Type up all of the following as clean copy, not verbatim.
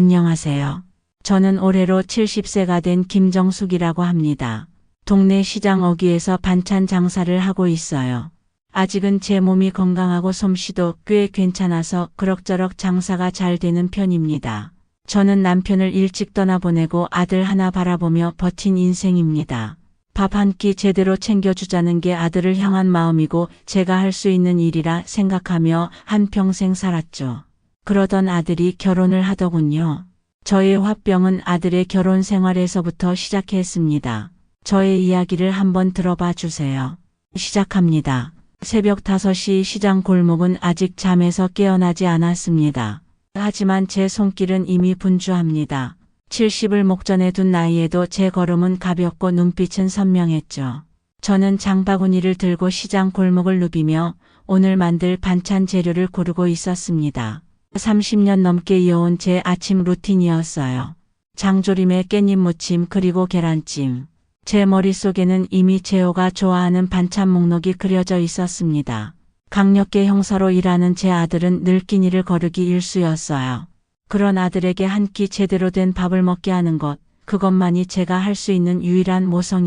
안녕하세요. 저는 올해로 70세가 된 김정숙이라고 합니다. 동네 시장 어귀에서 반찬 장사를 하고 있어요. 아직은 제 몸이 건강하고 솜씨도 꽤 괜찮아서 그럭저럭 장사가 잘 되는 편입니다. 저는 남편을 일찍 떠나보내고 아들 하나 바라보며 버틴 인생입니다. 밥 한 끼 제대로 챙겨주자는 게 아들을 향한 마음이고 제가 할 수 있는 일이라 생각하며 한평생 살았죠. 그러던 아들이 결혼을 하더군요. 저의 화병은 아들의 결혼 생활에서부터 시작했습니다. 저의 이야기를 한번 들어봐 주세요. 시작합니다. 새벽 5시 시장 골목은 아직 잠에서 깨어나지 않았습니다. 하지만 제 손길은 이미 분주합니다. 70을 목전에 둔 나이에도 제 걸음은 가볍고 눈빛은 선명했죠. 저는 장바구니를 들고 시장 골목을 누비며 오늘 만들 반찬 재료를 고르고 있었습니다. 30년 넘게 이어온 제 아침 루틴이었어요. 장조림에 깻잎 무침 그리고 계란찜. 제 머릿속에는 이미 재호가 좋아하는 반찬 목록이 그려져 있었습니다. 강력계 형사로 일하는 제 아들은 늘 끼니를 거르기 일쑤였어요. 그런 아들에게 한 끼 제대로 된 밥을 먹게 하는 것, 그것만이 제가 할 수 있는 유일한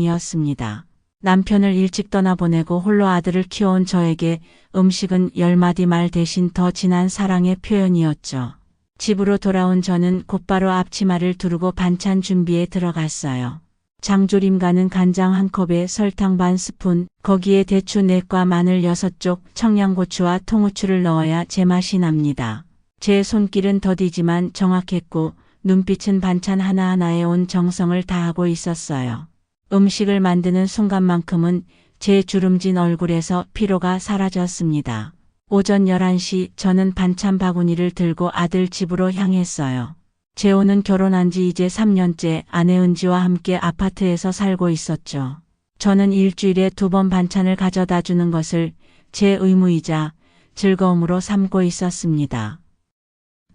모성이었습니다. 남편을 일찍 떠나보내고 홀로 아들을 키워온 저에게 음식은 10마디 말 대신 더 진한 사랑의 표현이었죠. 집으로 돌아온 저는 곧바로 앞치마를 두르고 반찬 준비에 들어갔어요. 장조림 가는 간장 한 컵에 설탕 반 스푼, 거기에 대추 4과 마늘 6쪽, 청양고추와 통후추를 넣어야 제맛이 납니다. 제 손길은 더디지만 정확했고 눈빛은 반찬 하나하나에 온 정성을 다하고 있었어요. 음식을 만드는 순간만큼은 제 주름진 얼굴에서 피로가 사라졌습니다. 오전 11시 저는 반찬 바구니를 들고 아들 집으로 향했어요. 재호는 결혼한 지 이제 3년째 아내 은지와 함께 아파트에서 살고 있었죠. 저는 일주일에 2번 반찬을 가져다 주는 것을 제 의무이자 즐거움으로 삼고 있었습니다.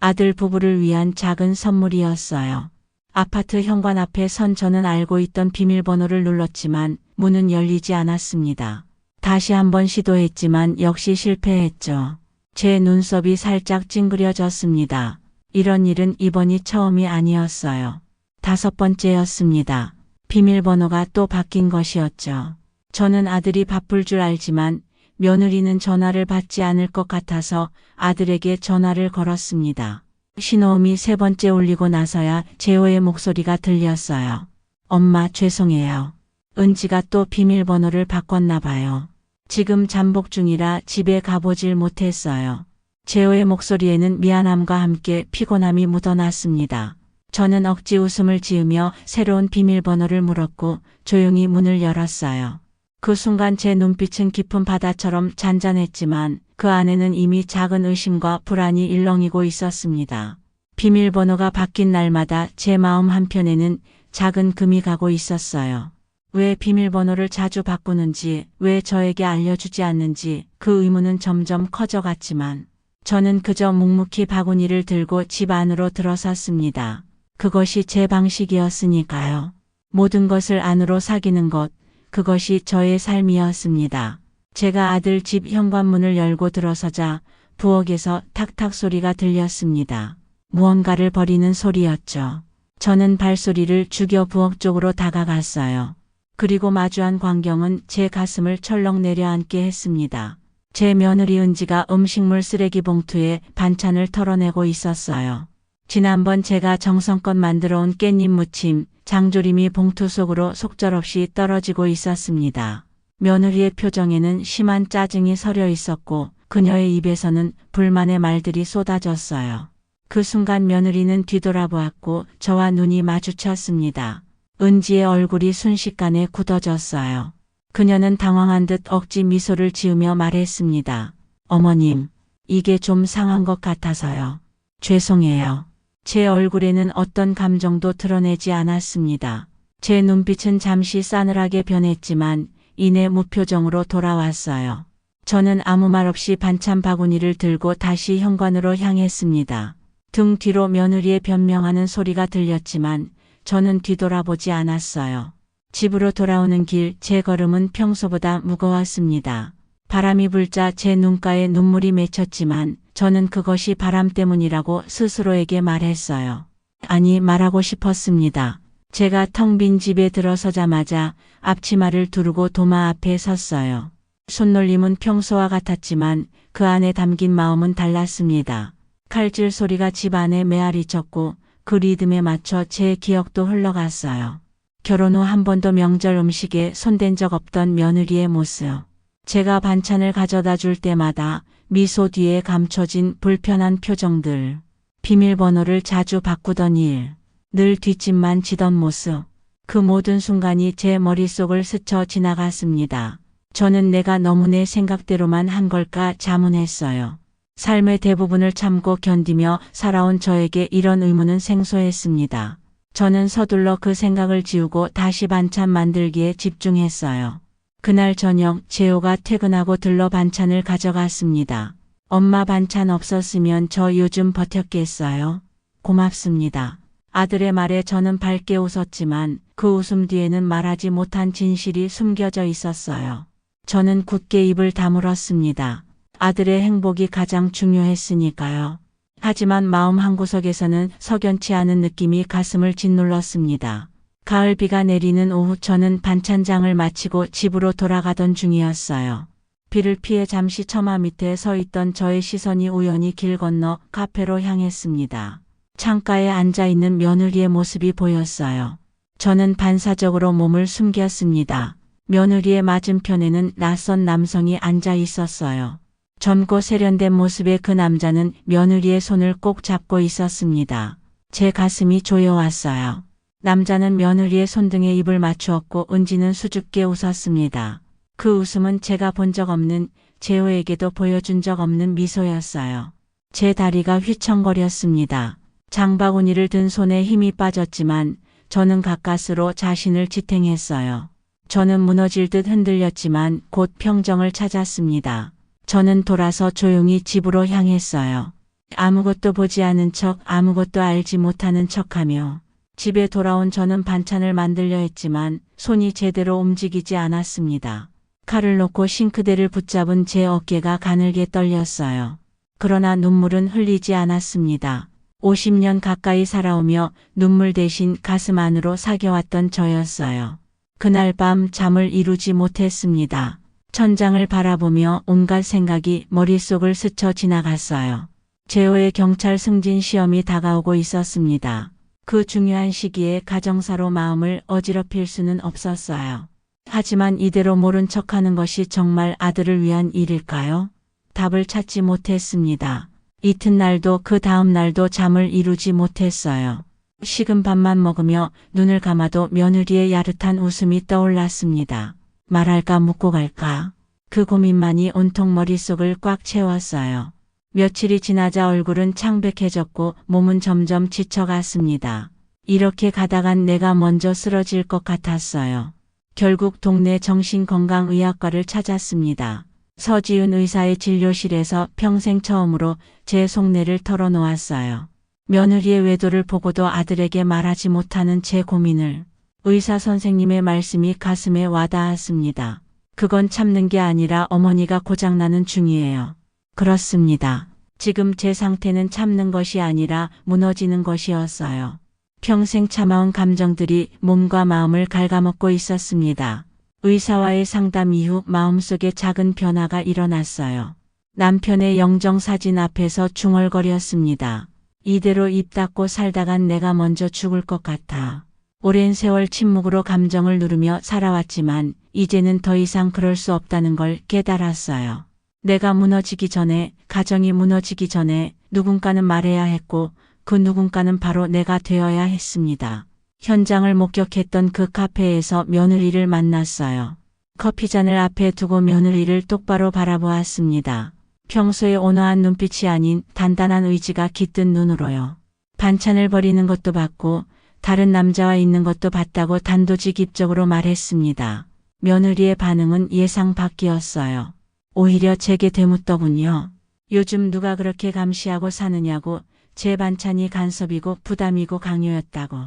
아들 부부를 위한 작은 선물이었어요. 아파트 현관 앞에 선 저는 알고 있던 비밀번호를 눌렀지만 문은 열리지 않았습니다. 다시 한번 시도했지만 역시 실패했죠. 제 눈썹이 살짝 찡그려졌습니다. 이런 일은 이번이 처음이 아니었어요. 5번째였습니다. 비밀번호가 또 바뀐 것이었죠. 저는 아들이 바쁠 줄 알지만 며느리는 전화를 받지 않을 것 같아서 아들에게 전화를 걸었습니다. 신호음이 3번째 울리고 나서야 재호의 목소리가 들렸어요. 엄마 죄송해요. 은지가 또 비밀번호를 바꿨나 봐요. 지금 잠복 중이라 집에 가보질 못했어요. 재호의 목소리에는 미안함과 함께 피곤함이 묻어났습니다. 저는 억지 웃음을 지으며 새로운 비밀번호를 물었고 조용히 문을 열었어요. 그 순간 제 눈빛은 깊은 바다처럼 잔잔했지만 그 안에는 이미 작은 의심과 불안이 일렁이고 있었습니다. 비밀번호가 바뀐 날마다 제 마음 한편에는 작은 금이 가고 있었어요. 왜 비밀번호를 자주 바꾸는지, 왜 저에게 알려주지 않는지 그 의문은 점점 커져갔지만 저는 그저 묵묵히 바구니를 들고 집 안으로 들어섰습니다. 그것이 제 방식이었으니까요. 모든 것을 안으로 사귀는 것, 그것이 저의 삶이었습니다. 제가 아들 집 현관문을 열고 들어서자 부엌에서 탁탁 소리가 들렸습니다. 무언가를 버리는 소리였죠. 저는 발소리를 죽여 부엌 쪽으로 다가갔어요. 그리고 마주한 광경은 제 가슴을 철렁 내려앉게 했습니다. 제 며느리 은지가 음식물 쓰레기 봉투에 반찬을 털어내고 있었어요. 지난번 제가 정성껏 만들어 온 깻잎 무침, 장조림이 봉투 속으로 속절없이 떨어지고 있었습니다. 며느리의 표정에는 심한 짜증이 서려 있었고 그녀의 입에서는 불만의 말들이 쏟아졌어요. 그 순간 며느리는 뒤돌아보았고 저와 눈이 마주쳤습니다. 은지의 얼굴이 순식간에 굳어졌어요. 그녀는 당황한 듯 억지 미소를 지으며 말했습니다. 어머님, 이게 좀 상한 것 같아서요. 죄송해요. 제 얼굴에는 어떤 감정도 드러내지 않았습니다. 제 눈빛은 잠시 싸늘하게 변했지만 이내 무표정으로 돌아왔어요. 저는 아무 말 없이 반찬 바구니를 들고 다시 현관으로 향했습니다. 등 뒤로 며느리의 변명하는 소리가 들렸지만 저는 뒤돌아보지 않았어요. 집으로 돌아오는 길 제 걸음은 평소보다 무거웠습니다. 바람이 불자 제 눈가에 눈물이 맺혔지만 저는 그것이 바람 때문이라고 스스로에게 말했어요. 아니 말하고 싶었습니다. 제가 텅 빈 집에 들어서자마자 앞치마를 두르고 도마 앞에 섰어요. 손놀림은 평소와 같았지만 그 안에 담긴 마음은 달랐습니다. 칼질 소리가 집 안에 메아리쳤고 그 리듬에 맞춰 제 기억도 흘러갔어요. 결혼 후 한 번도 명절 음식에 손댄 적 없던 며느리의 모습. 제가 반찬을 가져다 줄 때마다 미소 뒤에 감춰진 불편한 표정들. 비밀번호를 자주 바꾸던 일. 늘 뒷짐만 지던 모습. 그 모든 순간이 제 머릿속을 스쳐 지나갔습니다. 저는 내가 너무 내 생각대로만 한 걸까 자문했어요. 삶의 대부분을 참고 견디며 살아온 저에게 이런 의문은 생소했습니다. 저는 서둘러 그 생각을 지우고 다시 반찬 만들기에 집중했어요. 그날 저녁 재호가 퇴근하고 들러 반찬을 가져갔습니다. 엄마 반찬 없었으면 저 요즘 버텼겠어요? 고맙습니다. 아들의 말에 저는 밝게 웃었지만 그 웃음 뒤에는 말하지 못한 진실이 숨겨져 있었어요. 저는 굳게 입을 다물었습니다. 아들의 행복이 가장 중요했으니까요. 하지만 마음 한구석에서는 석연치 않은 느낌이 가슴을 짓눌렀습니다. 가을 비가 내리는 오후 저는 반찬장을 마치고 집으로 돌아가던 중이었어요. 비를 피해 잠시 처마 밑에 서 있던 저의 시선이 우연히 길 건너 카페로 향했습니다. 창가에 앉아있는 며느리의 모습이 보였어요. 저는 반사적으로 몸을 숨겼습니다. 며느리의 맞은편에는 낯선 남성이 앉아 있었어요. 젊고 세련된 모습의 그 남자는 며느리의 손을 꼭 잡고 있었습니다. 제 가슴이 조여왔어요. 남자는 며느리의 손등에 입을 맞추었고 은지는 수줍게 웃었습니다. 그 웃음은 제가 본 적 없는, 재호에게도 보여준 적 없는 미소였어요. 제 다리가 휘청거렸습니다. 장바구니를 든 손에 힘이 빠졌지만 저는 가까스로 자신을 지탱했어요. 저는 무너질 듯 흔들렸지만 곧 평정을 찾았습니다. 저는 돌아서 조용히 집으로 향했어요. 아무것도 보지 않은 척, 아무것도 알지 못하는 척하며 집에 돌아온 저는 반찬을 만들려 했지만 손이 제대로 움직이지 않았습니다. 칼을 놓고 싱크대를 붙잡은 제 어깨가 가늘게 떨렸어요. 그러나 눈물은 흘리지 않았습니다. 50년 가까이 살아오며 눈물 대신 가슴 안으로 사겨왔던 저였어요. 그날 밤 잠을 이루지 못했습니다. 천장을 바라보며 온갖 생각이 머릿속을 스쳐 지나갔어요. 재호의 경찰 승진 시험이 다가오고 있었습니다. 그 중요한 시기에 가정사로 마음을 어지럽힐 수는 없었어요. 하지만 이대로 모른 척하는 것이 정말 아들을 위한 일일까요? 답을 찾지 못했습니다. 이튿날도 그 다음 날도 잠을 이루지 못했어요. 식은 밥만 먹으며 눈을 감아도 며느리의 야릇한 웃음이 떠올랐습니다. 말할까 묻고 갈까? 그 고민만이 온통 머릿속을 꽉 채웠어요. 며칠이 지나자 얼굴은 창백해졌고 몸은 점점 지쳐갔습니다. 이렇게 가다간 내가 먼저 쓰러질 것 같았어요. 결국 동네 정신건강의학과를 찾았습니다. 서지은 의사의 진료실에서 평생 처음으로 제 속내를 털어놓았어요. 며느리의 외도를 보고도 아들에게 말하지 못하는 제 고민을. 의사 선생님의 말씀이 가슴에 와닿았습니다. 그건 참는 게 아니라 어머니가 고장나는 중이에요. 그렇습니다. 지금 제 상태는 참는 것이 아니라 무너지는 것이었어요. 평생 참아온 감정들이 몸과 마음을 갉아먹고 있었습니다. 의사와의 상담 이후 마음속에 작은 변화가 일어났어요. 남편의 영정사진 앞에서 중얼거렸습니다. 이대로 입 닫고 살다간 내가 먼저 죽을 것 같아. 오랜 세월 침묵으로 감정을 누르며 살아왔지만 이제는 더 이상 그럴 수 없다는 걸 깨달았어요. 내가 무너지기 전에, 가정이 무너지기 전에 누군가는 말해야 했고 그 누군가는 바로 내가 되어야 했습니다. 현장을 목격했던 그 카페에서 며느리를 만났어요. 커피잔을 앞에 두고 며느리를 똑바로 바라보았습니다. 평소에 온화한 눈빛이 아닌 단단한 의지가 깃든 눈으로요. 반찬을 버리는 것도 봤고 다른 남자와 있는 것도 봤다고 단도직입적으로 말했습니다. 며느리의 반응은 예상 밖이었어요. 오히려 제게 되묻더군요. 요즘 누가 그렇게 감시하고 사느냐고. 제 반찬이 간섭이고 부담이고 강요였다고.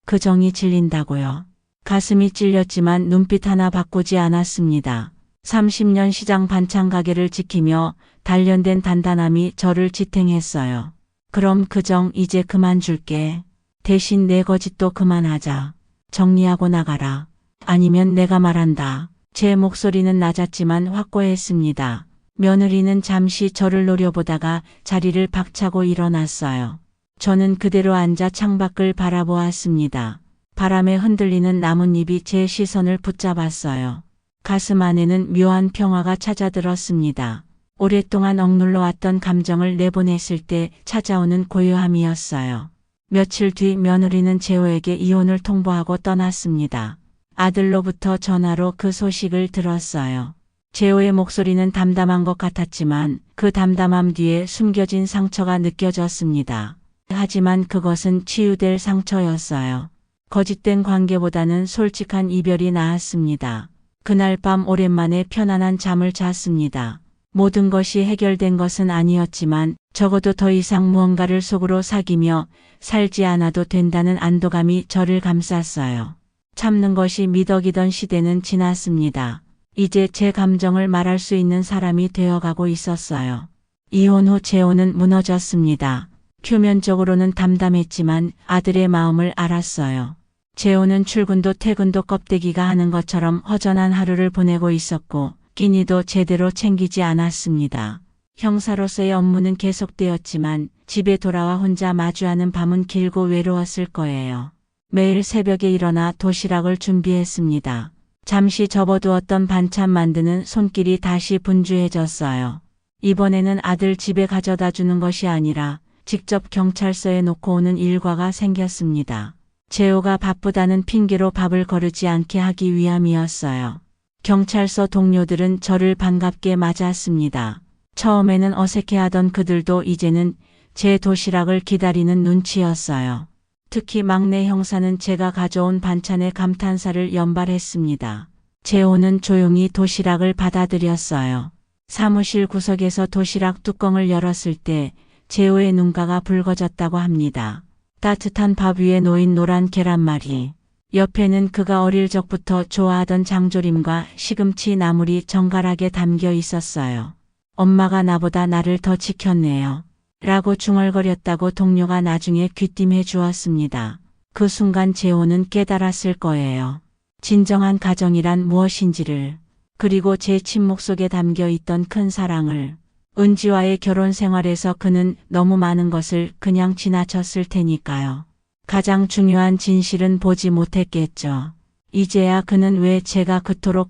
그 정이 질린다고요. 가슴이 찔렸지만 눈빛 하나 바꾸지 않았습니다. 30년 시장 반찬 가게를 지키며 단련된 단단함이 저를 지탱했어요. 그럼 그 정 이제 그만 줄게. 대신 내 거짓도 그만하자. 정리하고 나가라. 아니면 내가 말한다. 제 목소리는 낮았지만 확고했습니다. 며느리는 잠시 저를 노려보다가 자리를 박차고 일어났어요. 저는 그대로 앉아 창밖을 바라보았습니다. 바람에 흔들리는 나뭇잎이 제 시선을 붙잡았어요. 가슴 안에는 묘한 평화가 찾아들었습니다. 오랫동안 억눌러 왔던 감정을 내보냈을 때 찾아오는 고요함이었어요. 며칠 뒤 며느리는 재호에게 이혼을 통보하고 떠났습니다. 아들로부터 전화로 그 소식을 들었어요. 재호의 목소리는 담담한 것 같았지만 그 담담함 뒤에 숨겨진 상처가 느껴졌습니다. 하지만 그것은 치유될 상처였어요. 거짓된 관계보다는 솔직한 이별이 나았습니다. 그날 밤 오랜만에 편안한 잠을 잤습니다. 모든 것이 해결된 것은 아니었지만 적어도 더 이상 무언가를 속으로 사귀며 살지 않아도 된다는 안도감이 저를 감쌌어요. 참는 것이 미덕이던 시대는 지났습니다. 이제 제 감정을 말할 수 있는 사람이 되어가고 있었어요. 이혼 후 재호는 무너졌습니다. 표면적으로는 담담했지만 아들의 마음을 알았어요. 재호는 출근도 퇴근도 껍데기가 하는 것처럼 허전한 하루를 보내고 있었고 끼니도 제대로 챙기지 않았습니다. 형사로서의 업무는 계속되었지만 집에 돌아와 혼자 마주하는 밤은 길고 외로웠을 거예요. 매일 새벽에 일어나 도시락을 준비했습니다. 잠시 접어두었던 반찬 만드는 손길이 다시 분주해졌어요. 이번에는 아들 집에 가져다 주는 것이 아니라 직접 경찰서에 놓고 오는 일과가 생겼습니다. 재호가 바쁘다는 핑계로 밥을 거르지 않게 하기 위함이었어요. 경찰서 동료들은 저를 반갑게 맞았습니다. 처음에는 어색해하던 그들도 이제는 제 도시락을 기다리는 눈치였어요. 특히 막내 형사는 제가 가져온 반찬에 감탄사를 연발했습니다. 재호는 조용히 도시락을 받아들였어요. 사무실 구석에서 도시락 뚜껑을 열었을 때 재호의 눈가가 붉어졌다고 합니다. 따뜻한 밥 위에 놓인 노란 계란말이. 옆에는 그가 어릴 적부터 좋아하던 장조림과 시금치 나물이 정갈하게 담겨 있었어요. 엄마가 나보다 나를 더 지켰네요. 라고 중얼거렸다고 동료가 나중에 귀띔해 주었습니다. 그 순간 재호는 깨달았을 거예요. 진정한 가정이란 무엇인지를, 그리고 제 침묵 속에 담겨 있던 큰 사랑을. 은지와의 결혼 생활에서 그는 너무 많은 것을 그냥 지나쳤을 테니까요. 가장 중요한 진실은 보지 못했겠죠. 이제야 그는 왜 제가 그토록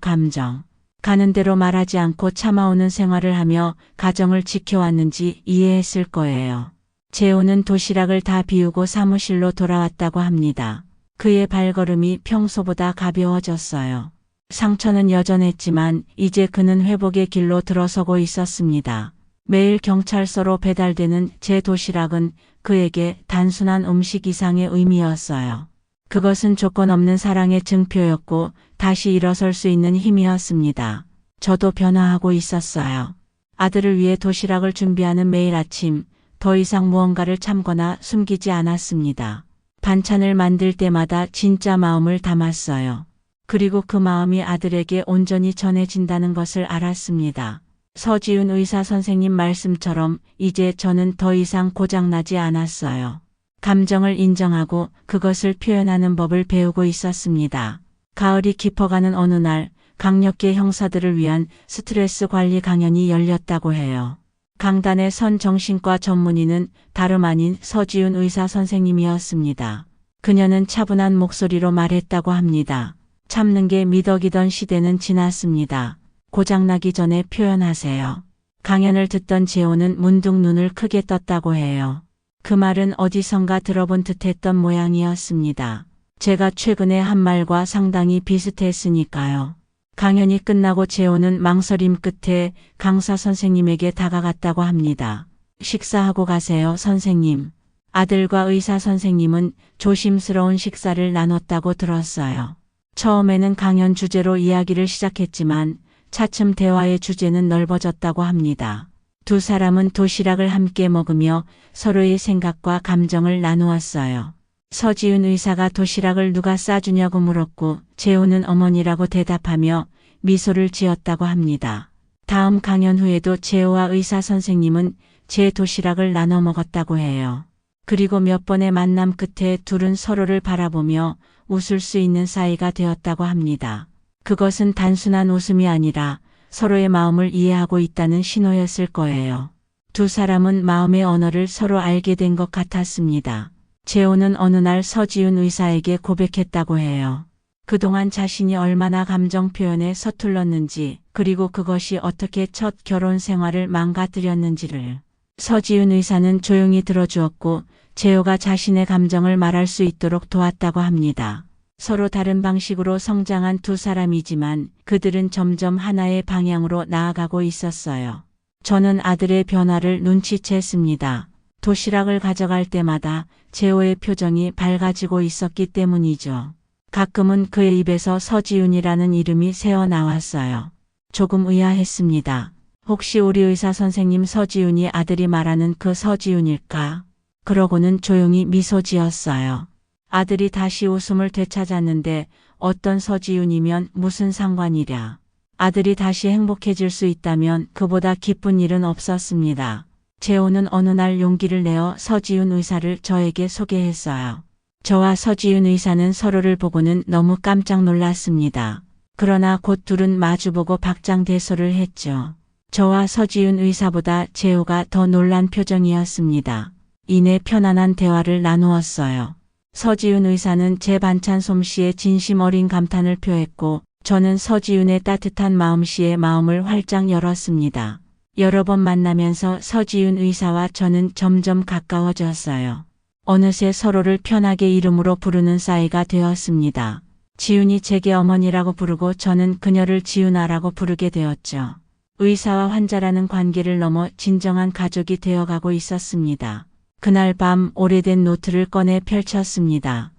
가는 대로 말하지 않고 참아오는 생활을 하며 가정을 지켜왔는지 이해했을 거예요. 재호는 도시락을 다 비우고 사무실로 돌아왔다고 합니다. 그의 발걸음이 평소보다 가벼워졌어요. 상처는 여전했지만 이제 그는 회복의 길로 들어서고 있었습니다. 매일 경찰서로 배달되는 제 도시락은 그에게 단순한 음식 이상의 의미였어요. 그것은 조건 없는 사랑의 증표였고 다시 일어설 수 있는 힘이었습니다. 저도 변화하고 있었어요. 아들을 위해 도시락을 준비하는 매일 아침, 더 이상 무언가를 참거나 숨기지 않았습니다. 반찬을 만들 때마다 진짜 마음을 담았어요. 그리고 그 마음이 아들에게 온전히 전해진다는 것을 알았습니다. 서지훈 의사 선생님 말씀처럼 이제 저는 더 이상 고장나지 않았어요. 감정을 인정하고 그것을 표현하는 법을 배우고 있었습니다. 가을이 깊어가는 어느 날 강력계 형사들을 위한 스트레스 관리 강연이 열렸다고 해요. 강단의 선 정신과 전문의는 다름 아닌 서지훈 의사 선생님이었습니다. 그녀는 차분한 목소리로 말했다고 합니다. 참는 게 미덕이던 시대는 지났습니다. 고장나기 전에 표현하세요. 강연을 듣던 재호는 문득 눈을 크게 떴다고 해요. 그 말은 어디선가 들어본 듯했던 모양이었습니다. 제가 최근에 한 말과 상당히 비슷했으니까요. 강연이 끝나고 재호는 망설임 끝에 강사 선생님에게 다가갔다고 합니다. 식사하고 가세요, 선생님. 아들과 의사 선생님은 조심스러운 식사를 나눴다고 들었어요. 처음에는 강연 주제로 이야기를 시작했지만 차츰 대화의 주제는 넓어졌다고 합니다. 두 사람은 도시락을 함께 먹으며 서로의 생각과 감정을 나누었어요. 서지훈 의사가 도시락을 누가 싸주냐고 물었고 재호는 어머니라고 대답하며 미소를 지었다고 합니다. 다음 강연 후에도 재호와 의사 선생님은 제 도시락을 나눠 먹었다고 해요. 그리고 몇 번의 만남 끝에 둘은 서로를 바라보며 웃을 수 있는 사이가 되었다고 합니다. 그것은 단순한 웃음이 아니라 서로의 마음을 이해하고 있다는 신호였을 거예요. 두 사람은 마음의 언어를 서로 알게 된 것 같았습니다. 재호는 어느 날 서지훈 의사에게 고백했다고 해요. 그동안 자신이 얼마나 감정 표현에 서툴렀는지, 그리고 그것이 어떻게 첫 결혼 생활을 망가뜨렸는지를. 서지훈 의사는 조용히 들어주었고 재호가 자신의 감정을 말할 수 있도록 도왔다고 합니다. 서로 다른 방식으로 성장한 두 사람이지만 그들은 점점 하나의 방향으로 나아가고 있었어요. 저는 아들의 변화를 눈치챘습니다. 도시락을 가져갈 때마다 재호의 표정이 밝아지고 있었기 때문이죠. 가끔은 그의 입에서 서지훈이라는 이름이 새어 나왔어요. 조금 의아했습니다. 혹시 우리 의사 선생님 서지훈이 아들이 말하는 그 서지훈일까? 그러고는 조용히 미소 지었어요. 아들이 다시 웃음을 되찾았는데 어떤 서지훈이면 무슨 상관이랴. 아들이 다시 행복해질 수 있다면 그보다 기쁜 일은 없었습니다. 재호는 어느 날 용기를 내어 서지훈 의사를 저에게 소개했어요. 저와 서지훈 의사는 서로를 보고는 너무 깜짝 놀랐습니다. 그러나 곧 둘은 마주보고 박장대소를 했죠. 저와 서지훈 의사보다 재호가 더 놀란 표정이었습니다. 이내 편안한 대화를 나누었어요. 서지훈 의사는 제 반찬 솜씨에 진심 어린 감탄을 표했고 저는 서지훈의 따뜻한 마음씨에 마음을 활짝 열었습니다. 여러 번 만나면서 서지훈 의사와 저는 점점 가까워졌어요. 어느새 서로를 편하게 이름으로 부르는 사이가 되었습니다. 지훈이 제게 어머니라고 부르고 저는 그녀를 지훈아라고 부르게 되었죠. 의사와 환자라는 관계를 넘어 진정한 가족이 되어가고 있었습니다. 그날 밤 오래된 노트를 꺼내 펼쳤습니다.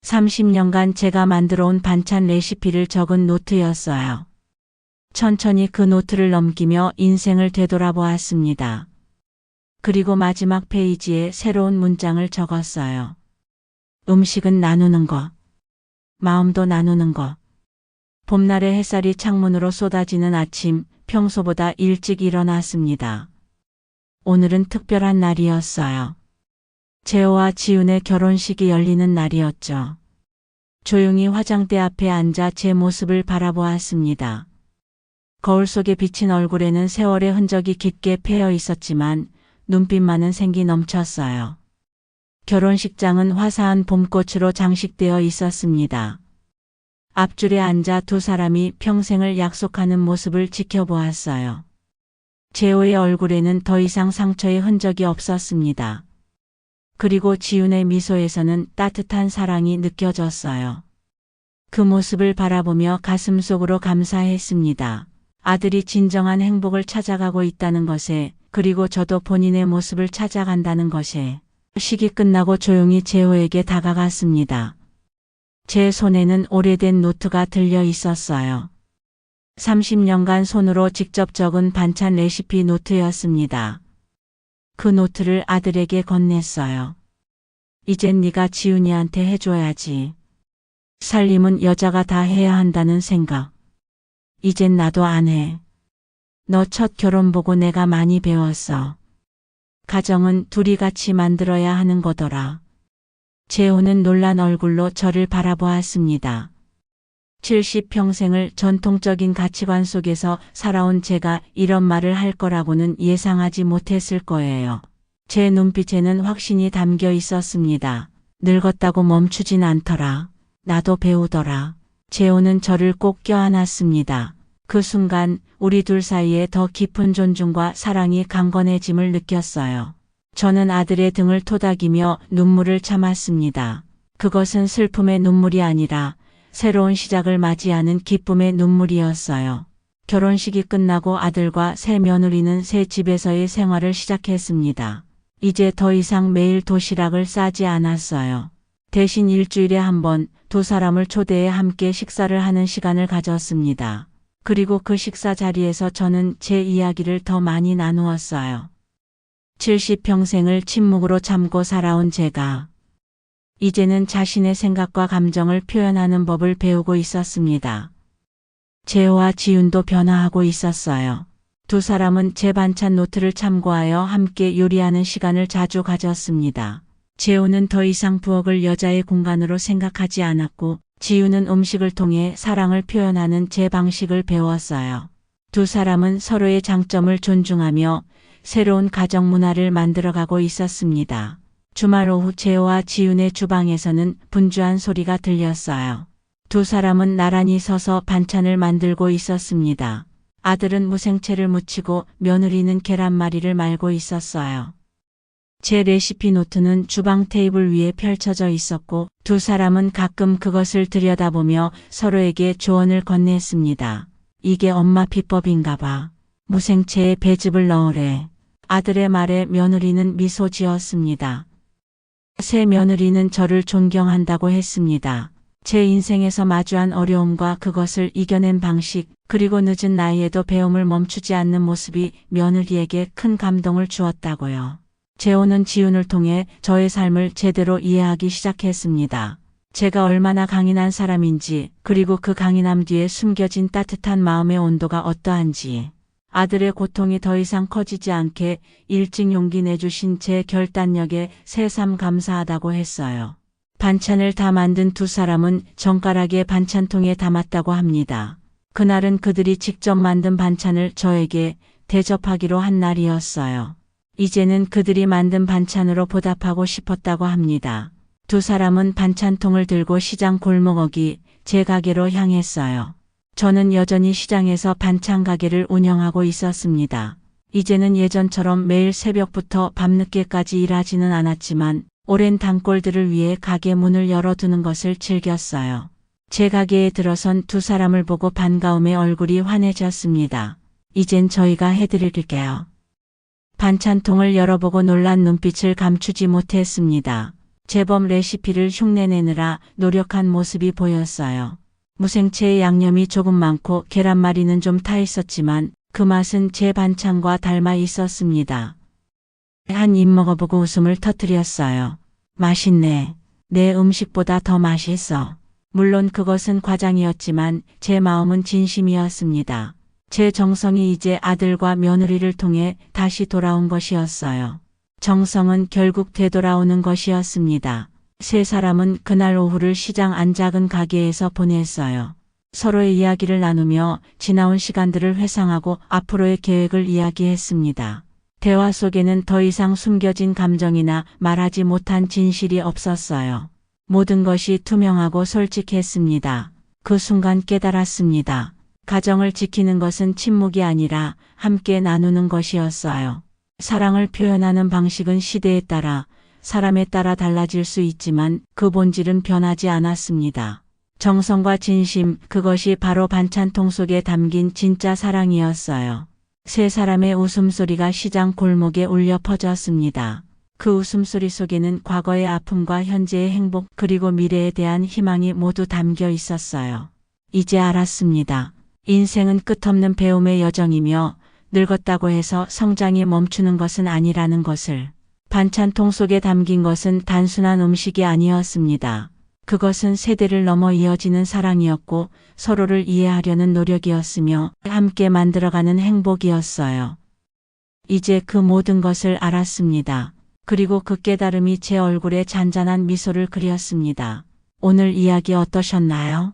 30년간 제가 만들어 온 반찬 레시피를 적은 노트였어요. 천천히 그 노트를 넘기며 인생을 되돌아보았습니다. 그리고 마지막 페이지에 새로운 문장을 적었어요. 음식은 나누는 것. 마음도 나누는 것. 봄날의 햇살이 창문으로 쏟아지는 아침, 평소보다 일찍 일어났습니다. 오늘은 특별한 날이었어요. 재호와 지훈의 결혼식이 열리는 날이었죠. 조용히 화장대 앞에 앉아 제 모습을 바라보았습니다. 거울 속에 비친 얼굴에는 세월의 흔적이 깊게 패여 있었지만 눈빛만은 생기 넘쳤어요. 결혼식장은 화사한 봄꽃으로 장식되어 있었습니다. 앞줄에 앉아 두 사람이 평생을 약속하는 모습을 지켜보았어요. 재호의 얼굴에는 더 이상 상처의 흔적이 없었습니다. 그리고 지훈의 미소에서는 따뜻한 사랑이 느껴졌어요. 그 모습을 바라보며 가슴속으로 감사했습니다. 아들이 진정한 행복을 찾아가고 있다는 것에, 그리고 저도 본인의 모습을 찾아간다는 것에. 식이 끝나고 조용히 재호에게 다가갔습니다. 제 손에는 오래된 노트가 들려 있었어요. 30년간 손으로 직접 적은 반찬 레시피 노트였습니다. 그 노트를 아들에게 건넸어요. 이젠 네가 지훈이한테 해줘야지. 살림은 여자가 다 해야 한다는 생각. 이젠 나도 안 해. 너 첫 결혼 보고 내가 많이 배웠어. 가정은 둘이 같이 만들어야 하는 거더라. 재호는 놀란 얼굴로 저를 바라보았습니다. 70평생을 전통적인 가치관 속에서 살아온 제가 이런 말을 할 거라고는 예상하지 못했을 거예요. 제 눈빛에는 확신이 담겨 있었습니다. 늙었다고 멈추진 않더라. 나도 배우더라. 재호는 저를 꼭 껴안았습니다. 그 순간 우리 둘 사이에 더 깊은 존중과 사랑이 강건해짐을 느꼈어요. 저는 아들의 등을 토닥이며 눈물을 참았습니다. 그것은 슬픔의 눈물이 아니라 새로운 시작을 맞이하는 기쁨의 눈물이었어요. 결혼식이 끝나고 아들과 새 며느리는 새 집에서의 생활을 시작했습니다. 이제 더 이상 매일 도시락을 싸지 않았어요. 대신 일주일에 한 번 두 사람을 초대해 함께 식사를 하는 시간을 가졌습니다. 그리고 그 식사 자리에서 저는 제 이야기를 더 많이 나누었어요. 70평생을 침묵으로 참고 살아온 제가 이제는 자신의 생각과 감정을 표현하는 법을 배우고 있었습니다. 재호와 지훈도 변화하고 있었어요. 두 사람은 제 반찬 노트를 참고하여 함께 요리하는 시간을 자주 가졌습니다. 재호는 더 이상 부엌을 여자의 공간으로 생각하지 않았고 지우는 음식을 통해 사랑을 표현하는 제 방식을 배웠어요. 두 사람은 서로의 장점을 존중하며 새로운 가정 문화를 만들어가고 있었습니다. 주말 오후 재호와 지훈의 주방에서는 분주한 소리가 들렸어요. 두 사람은 나란히 서서 반찬을 만들고 있었습니다. 아들은 무생채를 무치고 며느리는 계란말이를 말고 있었어요. 제 레시피 노트는 주방 테이블 위에 펼쳐져 있었고 두 사람은 가끔 그것을 들여다보며 서로에게 조언을 건넸습니다. 이게 엄마 비법인가 봐. 무생채에 배즙을 넣으래. 아들의 말에 며느리는 미소 지었습니다. 새 며느리는 저를 존경한다고 했습니다. 제 인생에서 마주한 어려움과 그것을 이겨낸 방식, 그리고 늦은 나이에도 배움을 멈추지 않는 모습이 며느리에게 큰 감동을 주었다고요. 재호는 지훈을 통해 저의 삶을 제대로 이해하기 시작했습니다. 제가 얼마나 강인한 사람인지, 그리고 그 강인함 뒤에 숨겨진 따뜻한 마음의 온도가 어떠한지, 아들의 고통이 더 이상 커지지 않게 일찍 용기 내주신 제 결단력에 새삼 감사하다고 했어요. 반찬을 다 만든 두 사람은 정가락에 반찬통에 담았다고 합니다. 그날은 그들이 직접 만든 반찬을 저에게 대접하기로 한 날이었어요. 이제는 그들이 만든 반찬으로 보답하고 싶었다고 합니다. 두 사람은 반찬통을 들고 시장 골목어기 제 가게로 향했어요. 저는 여전히 시장에서 반찬 가게를 운영하고 있었습니다. 이제는 예전처럼 매일 새벽부터 밤늦게까지 일하지는 않았지만 오랜 단골들을 위해 가게 문을 열어두는 것을 즐겼어요. 제 가게에 들어선 두 사람을 보고 반가움에 얼굴이 환해졌습니다. 이젠 저희가 해드릴게요. 반찬통을 열어보고 놀란 눈빛을 감추지 못했습니다. 제법 레시피를 흉내내느라 노력한 모습이 보였어요. 무생채의 양념이 조금 많고 계란말이는 좀 타 있었지만 그 맛은 제 반찬과 닮아 있었습니다. 한 입 먹어보고 웃음을 터뜨렸어요. 맛있네. 내 음식보다 더 맛있어. 물론 그것은 과장이었지만 제 마음은 진심이었습니다. 제 정성이 이제 아들과 며느리를 통해 다시 돌아온 것이었어요. 정성은 결국 되돌아오는 것이었습니다. 세 사람은 그날 오후를 시장 안 작은 가게에서 보냈어요. 서로의 이야기를 나누며 지나온 시간들을 회상하고 앞으로의 계획을 이야기했습니다. 대화 속에는 더 이상 숨겨진 감정이나 말하지 못한 진실이 없었어요. 모든 것이 투명하고 솔직했습니다. 그 순간 깨달았습니다. 가정을 지키는 것은 침묵이 아니라 함께 나누는 것이었어요. 사랑을 표현하는 방식은 시대에 따라, 사람에 따라 달라질 수 있지만 그 본질은 변하지 않았습니다. 정성과 진심, 그것이 바로 반찬통 속에 담긴 진짜 사랑이었어요. 세 사람의 웃음소리가 시장 골목에 울려 퍼졌습니다. 그 웃음소리 속에는 과거의 아픔과 현재의 행복 그리고 미래에 대한 희망이 모두 담겨 있었어요. 이제 알았습니다. 인생은 끝없는 배움의 여정이며 늙었다고 해서 성장이 멈추는 것은 아니라는 것을. 반찬통 속에 담긴 것은 단순한 음식이 아니었습니다. 그것은 세대를 넘어 이어지는 사랑이었고 서로를 이해하려는 노력이었으며 함께 만들어가는 행복이었어요. 이제 그 모든 것을 알았습니다. 그리고 그 깨달음이 제 얼굴에 잔잔한 미소를 그렸습니다. 오늘 이야기 어떠셨나요?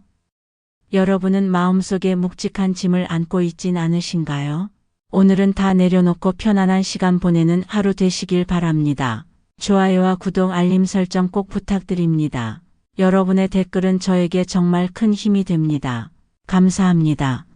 여러분은 마음속에 묵직한 짐을 안고 있진 않으신가요? 오늘은 다 내려놓고 편안한 시간 보내는 하루 되시길 바랍니다. 좋아요와 구독, 알림 설정 꼭 부탁드립니다. 여러분의 댓글은 저에게 정말 큰 힘이 됩니다. 감사합니다.